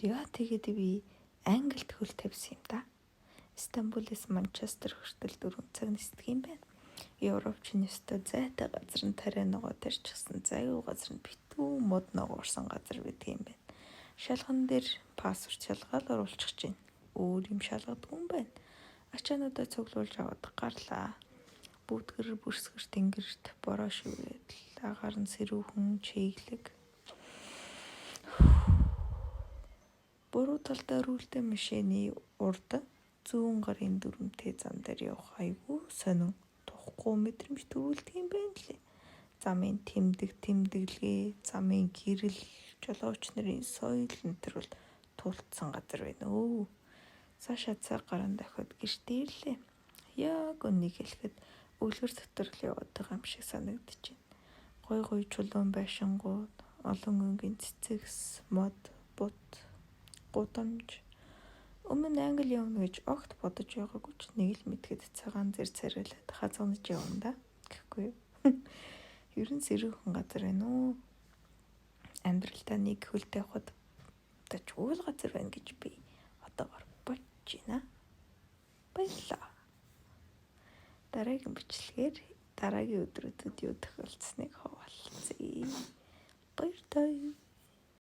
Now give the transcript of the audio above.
Яа тэгээд би Англид хөл тавьсан юм да. Стамбулээс Манчестер хүртэл 4 цаг нисдэг юм байна. Европчны өстө зайтай газар нь тариа ногоо тарьчихсан. Заяа газар нь битүү мод ногоорсон газар байдаг юм байна. Шалган дээр пассворд шалгаал оруулчих чинь. Өөр юм шалгадаг юм байна. Ачаануудаа цуглуулж аваад гарлаа. Бүдгэр бүрсгэр тэнгэрт бороо шивээд агаар нь сэрүүхэн чиглэг. Буруу талдаа рүүлтэй машины урд зүүн гарын дүрмтэй зам дээр явах айгүй сонин тухгүй мэдрэмж төрүүлдэг юм байна лээ. Замын тэмдэглэгээ, замын гэрэл, жолооч нарын соёл нэтер бол тултсан газар байна өө. Цаашаа цаг гарan дахиад гэртээ ирлээ. Яг үнийг хэлэхэд үлгэр дотор л яваад байгаа юм шиг санагдчихэв. Гой чулуун байшингууд, олон өнгийн цэцэгс, мод, бут, гудамж. Өмнө Англи явна гэж огт бодож байгаагүй ч нэг л мэдхэд цагаан зэр царайлаад хазганаж явна да гэхгүй юу. Ер нь сэрүүхэн газар байна уу. Амьдралдаа нэг хөлтэй явахад тачгүй газар байна гэж би одоогор бодож байна. Баярлалаа. Дараагийн бичлэгээр дараагийн өдрүүдэд юу тохиолдсныг хуваалцъя. Баяр таа.